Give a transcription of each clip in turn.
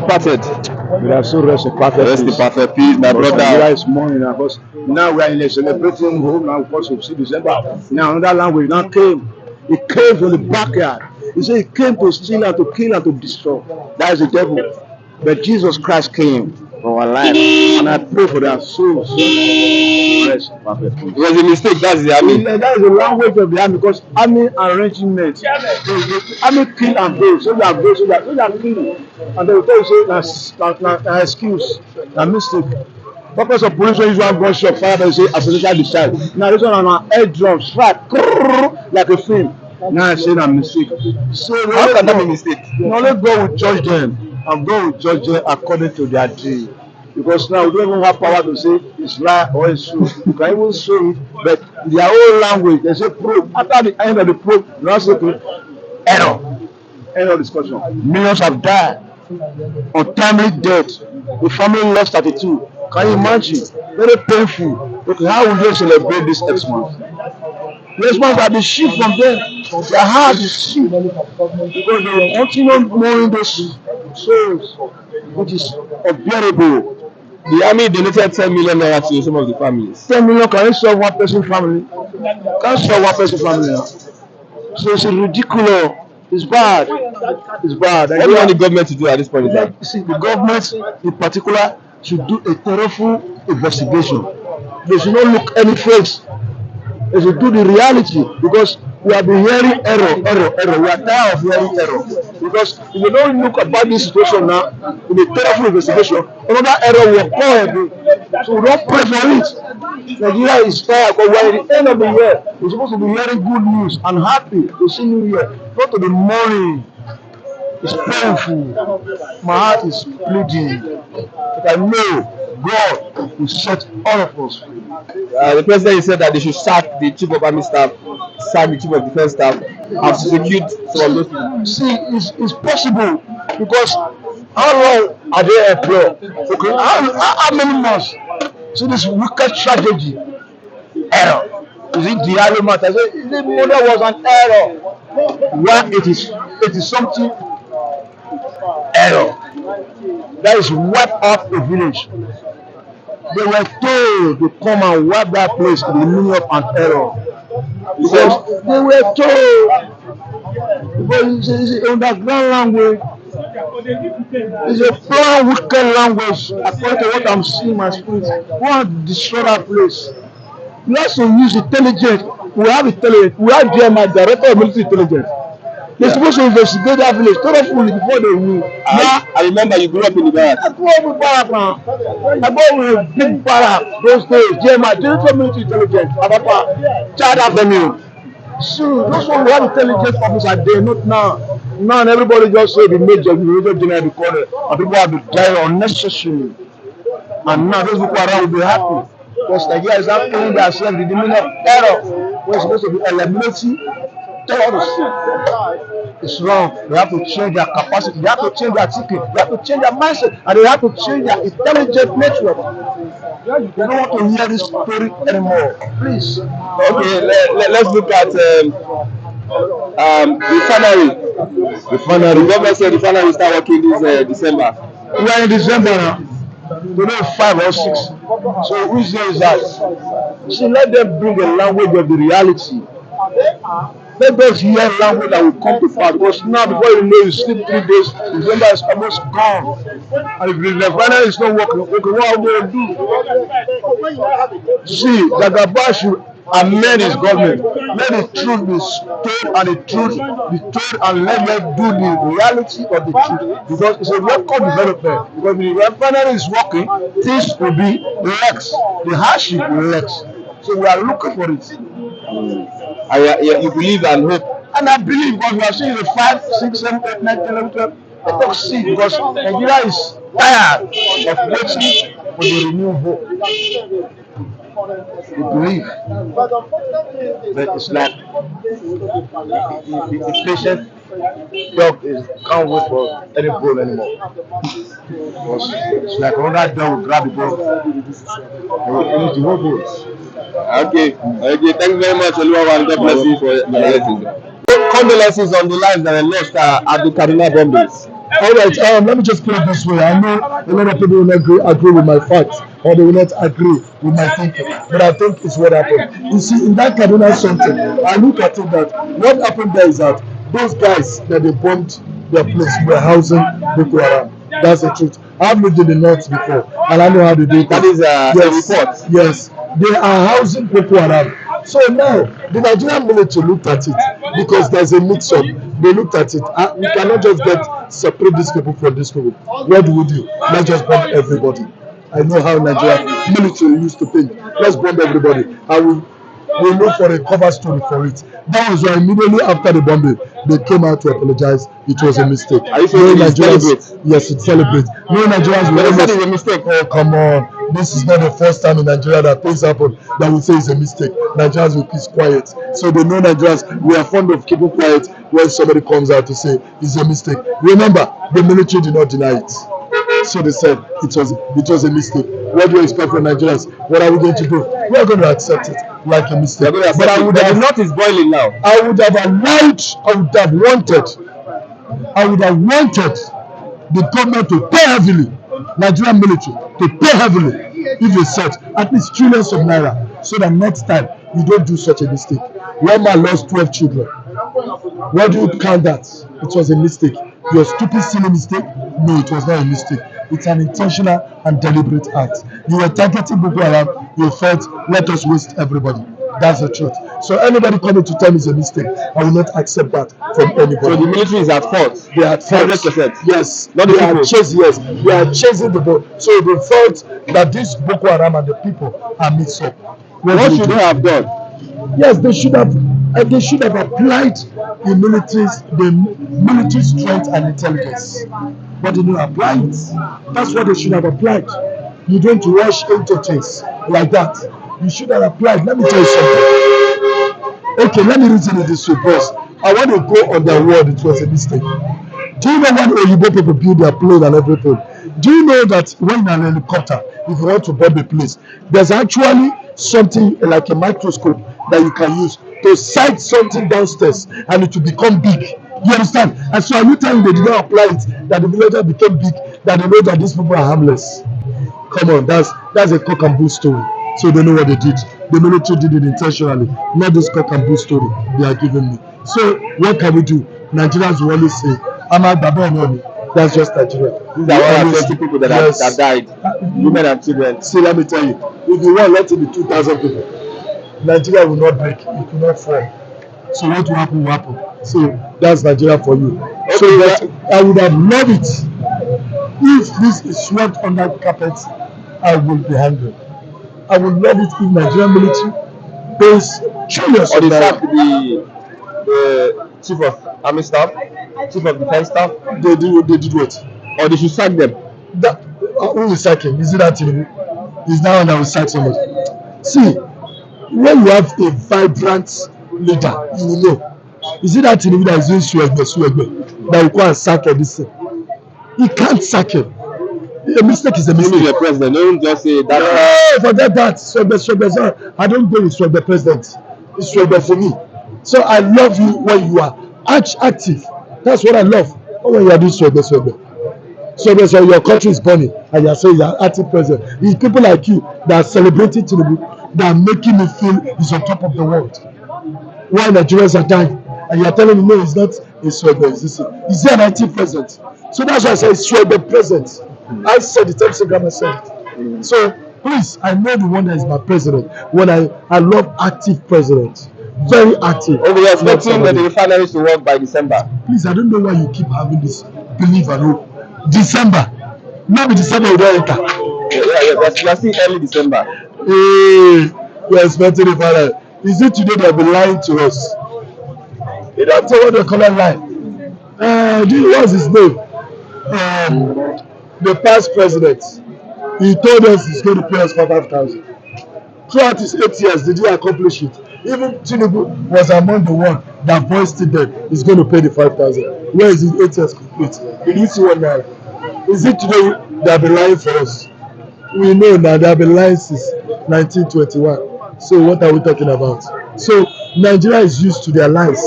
departed? We are so rest in perfect Rest in peace. perfect peace, my Nigeria brother. is mourning because now we are in a celebrating home now because of December. Now another language now came. It came from the backyard. He said he came to steal and to kill and to destroy. That is the devil. But Jesus Christ came for our life. And I pray for their souls. Rest in perfect peace. It was a mistake, that's the army. That is the language of the army because army arrangement. Army kill and go. So they are go, so they are killing. And they will tell you say na excuse, na mistake. Purpose of police when usually gunshot fire they say accidental discharge. Now this one na air drum strike like a film. Now I say na mistake. So How can that be a mistake? only God will judge them and God will judge them according to their deed. Because now we don't even have power to say it's right or it's true. You can even show it, but their own language, they say probe. After the end of the probe, you now say error. End of discussion. Millions have died. Untimely death. The family lost 32. Can you imagine? Very painful. Okay, how will they celebrate this Xmas? The Xmas are the sheep from them. Their heart is sheep. Because they continue mourning those souls, which is unbearable. The army donated 10 million naira to some of the families. 10 million can you solve one person family? Can't solve one person family now. So it's ridiculous. It's bad. It's bad. What do you want the government to do at this point in time? See, the government in particular should do a thorough investigation. They should not look any face. They should do the reality because we have been hearing error. We are tired of hearing error. Because if you don't look about this situation now, in a thorough investigation, another error will occur again. So we don't pray for it. Nigeria is tired because we are at the end of the year. We're supposed to be hearing good news and happy to see New Year. Not to be mourning. It's painful. My heart is bleeding. But I know God will set all of us free. The president said that they should sack the chief of army staff, sack the chief of defense staff, and prosecute some of those people. See, it's possible because how long are they employed? Okay, how many months? See this wicked strategy. Error. Is it the other matter? The model was an error. Why it is something error. That is wipe out a village. They were told to come and wipe that place in the meaning of an error. Because they were told. Because it's an underground language. It's a plain wicked language. According to what I'm seeing in my spirit, we want to destroy that place. We also use intelligence. We have intelligence. We have DMI, Director of Military Intelligence. They're supposed to investigate that village thoroughly before they will. I remember you grew up in the barracks. I grew up in barrack now. I grew up in a big barrack those days. DMI, Director of Military Intelligence, Abapa, Child Avenue. So those ones we have intelligence officers there, not now. Now everybody just say the major general, the colonel, and people have to die unnecessarily. And now those people around will be happy. Because Nigeria is not playing themselves the meaning of error. We're supposed to be eliminating terrorists. It's wrong. They have to change their capacity. They have to change their thinking. They have to change their mindset. And they have to change their intelligent network. They don't want to hear this story anymore. Please. Okay, let's look at refinery. The government said refinery will start working this December. We are in December now. Today 5 or 6. So which day is that? See, let them bring the language of the reality. Let us hear language that will come to pass. Because now, before you know, you sleep 3 days, December is almost gone. And if the refinery is not working, okay, what are we going to do? See, Jagaba should amend his government. Let the truth be told and the truth be told, and let them do the reality of the truth. Because it's a record development. Because the refinery is working, things will be relaxed. The hardship will relax. So we are looking for it. You believe and hope. And I believe because we are seeing the 5, 6, 7, 8, 9, 10, 11, 12. Let us see because Nigeria is tired of waiting for the renewed hope. We believe. But it's like the patient dog can't wait for any bone anymore. Because it's like another dog will grab the bone and will finish the whole bone. Okay. Thank you very much, Oluwa, and God bless you for your analysis. Condolences on the lives that were lost at the Kaduna bombings. All right, let me just put it this way. I know a lot of people will not agree with my facts, or they will not agree with my thinking, but I think it's what happened. You see, in that Kaduna something, I look at it that what happened there is that those guys that they bombed their place were housing Boko Haram. That's the truth. I've lived in the north before, and I know how they do it. That is a yes, report. yes, they are housing Boko Haram. So now the Nigerian military looked at it because there's a mix-up. They looked at it. We cannot just separate these people from these people. What do we do? Let's just bomb everybody. I know how Nigerian military used to think. Let's bomb everybody. And we look for a cover story for it. That was why immediately after the bombing, they came out to apologize. It was a mistake. Are you saying No it celebrates? yes, it celebrates. No Nigerians But will they said almost. it's a mistake. Oh, come on. This is not the first time in Nigeria that things happen that we say it's a mistake. Nigerians will keep quiet. So they know Nigerians, we are fond of keeping quiet when somebody comes out to say it's a mistake. Remember, the military did not deny it. So they said it was a mistake. What do you expect from Nigerians? What are we going to do? We are going to accept it like a mistake. But the north is boiling now. I would have wanted the government to pay heavily, Nigerian military to pay heavily if they said at least trillions of naira, so that next time you don't do such a mistake. One man lost 12 children. What do you count that? It was a mistake. Your stupid, silly mistake? No, it was not a mistake. It's an intentional and deliberate act. You were targeting Boko Haram. You felt, let us waste everybody. That's the truth. So anybody coming to tell me it's a mistake, I will not accept that from anybody. So the military is at fault. They are at fault. 100%. Yes, not the people. They are chasing the boat. So they felt that this Boko Haram and the people are mixed up. What should they have done? Yes, they should have applied the military strength and intelligence, but they didn't apply it. That's what they should have applied. You don't rush into things like that. You should have applied. Let me tell you something. Okay, let me reason it this way, boss. I want to go on their word. It was a mistake. Do you know when Oyibo people build their plane and everything? Do you know that when you're in an helicopter, if you want to bomb a place, there's actually something like a microscope that you can use to sight something downstairs and it will become big. You understand? And so are you telling they did not apply it, that the villager became big, that they know that these people are harmless? Come on, that's a cock and bull story. So they know what they did. The military did it intentionally, not this cock and bull story they are giving me. So what can we do? Nigerians will always say, Ahmad Babani. That's just Nigeria. These are 120 people that have died, women and children. See, let me tell you, if you want, let it be 2,000 people. Nigeria will not break, it will not fall. So what will happen will happen. So that's Nigeria for you. Okay, so that I would have loved it. If this is swept under the carpet, I will be angry. I would love it if Nigerian military pays trillions or they sack the chief of army staff, chief of defense staff. They did what? Or they should sack them. Who will sack him? Is it that Tinubu? Is that one that will sack somebody? See, when you have a vibrant leader, you will know. Is it that Tinubu that is doing swagbe that will go and sack everything? He can't sack him. A mistake is a mistake. The president, don't just say that. No, forget that. Swagbe. I don't go with Swagbe president. It's Swagbe for me. So I love you when you are active. That's what I love. Not when you are doing Swagbe. So your country is burning and you are saying you are active president. It's people like you that are celebrating Tinubu that are making me feel he's on top of the world. Why Nigerians are dying and you are telling me no, it's not a Swagbe. Is he an active president? So that's why I say Swagbe president. I said it, Instagram said it. So please, I know the one that is my president. When I love active president, very active. Okay, you're expecting the refineries to work by December. Please, I don't know why you keep having this belief and hope. December, maybe December will not enter. We're still early December. Hey, we're expecting the refinery. Is it today they'll be lying to us? You don't tell what they call a lie. Do you know what's his name? The past president, he told us he's going to pay us for 5,000. Throughout his 8 years, did he accomplish it? Even Tinubu was among the one that voiced it then he's going to pay the 5,000. Where is his 8 years complete? Did you see one now? Is it today they'll be lying for us? We know now they'll be lying since 1921. So what are we talking about? So Nigeria is used to their lies.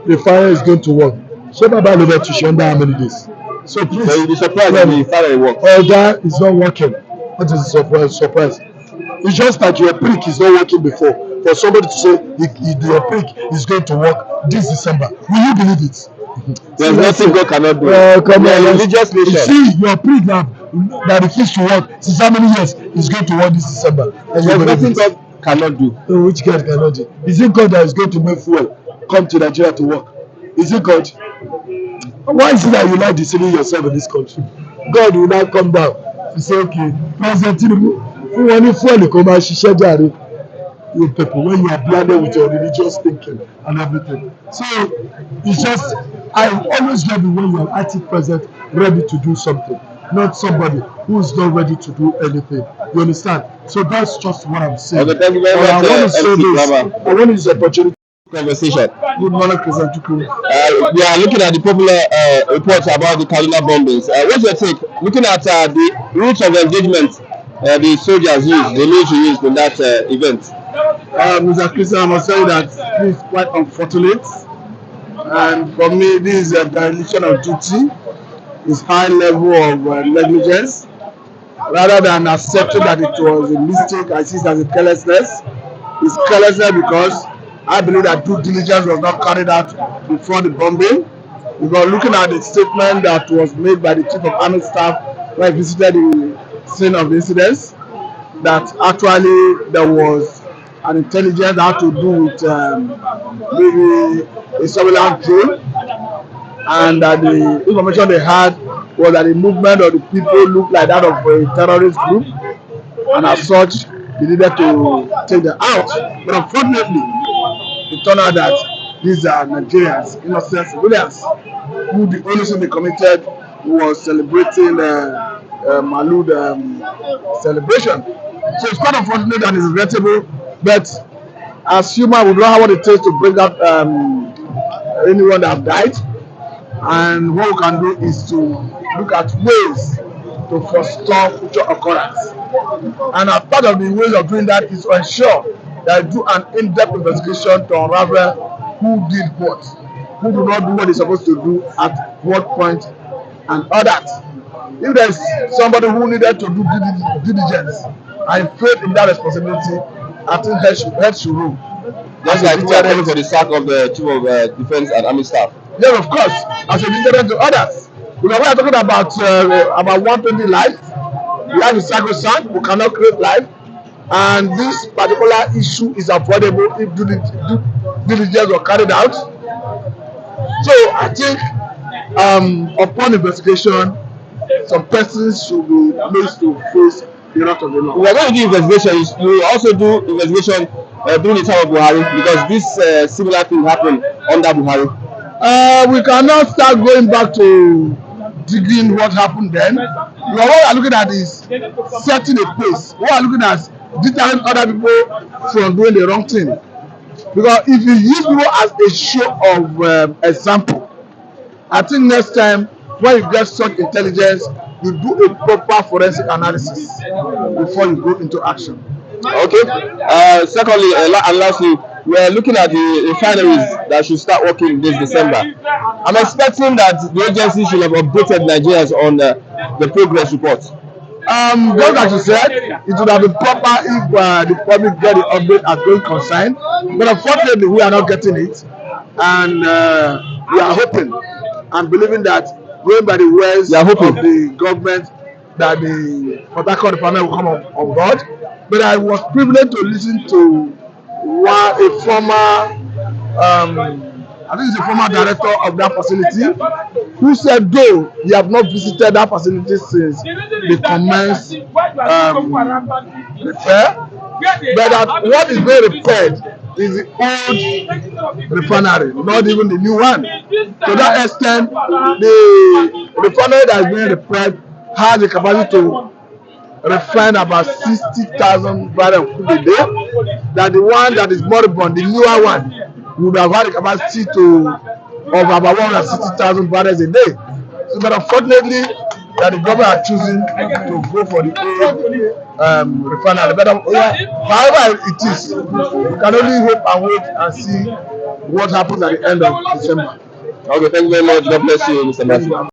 The fire is going to work. So Baba Lever to under how many days? So please. So you'll be surprised if he started work. That is not working. What is the surprise? It's just like your prick is not working before. For somebody to say your prick is going to work this December, will you believe it? There's nothing God cannot do. Come We are on, a religious you nation. see, your prick that refused to work since how many years is going to work this December? And you There's believe nothing it? God cannot do. Which God cannot do? Is it God that is going to make fuel come to Nigeria to work? Is it God? Why is it that you like deceiving yourself in this country? God will now come down to say, okay, President Tinubu, fún wọn ní fuel kó máa ṣiṣẹ́ jàre. You people, when you are blinded with your religious thinking and everything. So it's just, I always love it when you are acting president ready to do something, not somebody who is not ready to do anything. You understand? So that's just what I'm saying. Okay, thank you very I much, want to say MC this. Brahma. I want to use the opportunity. Conversation. Good morning, President Tuku. We are looking at the popular reports about the Kaduna bombings. What's your take? Looking at the routes of engagement the soldiers used, the military used in that event. Mr. Christian, I must say that this is quite unfortunate. And for me, this is a dereliction of duty. It's high level of negligence. Rather than accepting that it was a mistake, I see it as a carelessness. It's carelessness because I believe that due diligence was not carried out before the bombing. Because looking at the statement that was made by the Chief of Army Staff when he visited the scene of the incidents, that actually there was an intelligence that had to do with maybe a surveillance drone, and that the information they had was that the movement of the people looked like that of a terrorist group, and as such they needed to take them out. But unfortunately, it turned out that these are Nigerians, innocent civilians, who the only thing they committed was celebrating Malud celebration. So it's quite unfortunate and it's regrettable, but as human, we don't have what it takes to bring up anyone that have died. And what we can do is to look at ways to forestall future occurrence. And as part of the ways of doing that is to ensure that I do an in-depth investigation to unravel who did what, who do not do what they're supposed to do at what point, and all that. If there's somebody who needed to do diligence and faith in that responsibility, I think head should rule. Just like we are calling for the sack of the Chief of Defense and Army Staff. Yes, of course, as a deterrent to others. Because we are talking about 120 lives. We have a sacrosanct, we cannot create life. And this particular issue is avoidable if due diligence was carried out. So I think upon investigation, some persons should be made to face the wrath of the law. We are going to do investigations. We will also do investigation during the time of Buhari, because this similar thing happened under Buhari. We cannot start going back to digging what happened then. What we are looking at is setting a pace. What we are looking at is deterring other people from doing the wrong thing. Because if you use people as a show of example, I think next time when you get such intelligence, you do a proper forensic analysis before you go into action. Okay. Secondly, and lastly, we are looking at the refineries that should start working this December. I'm expecting that the agency should have updated Nigerians on the progress report. Just like you said, it would have been proper if the public get the update as going concerned. But unfortunately, we are not getting it, and we are hoping and believing that going by the words of the government that the Port Harcourt refinery will come on board. But I was privileged to listen to a former, I think it's a former director of that facility, who said though he have not visited that facility since they commenced repair, but that what is being repaired is the old refinery, not even the new one. To that extent, the refinery that is being repaired has the capacity to refine about 60,000 barrels of crude a day. That the one that is moribund, the newer one, would have had a capacity of about 160,000 barrels a day. So, but unfortunately, that the government are choosing to go for the old refinery. But however it is, we can only hope and wait and see what happens at the end of December. Okay, thank you very much. God bless you, Mr. Matthew.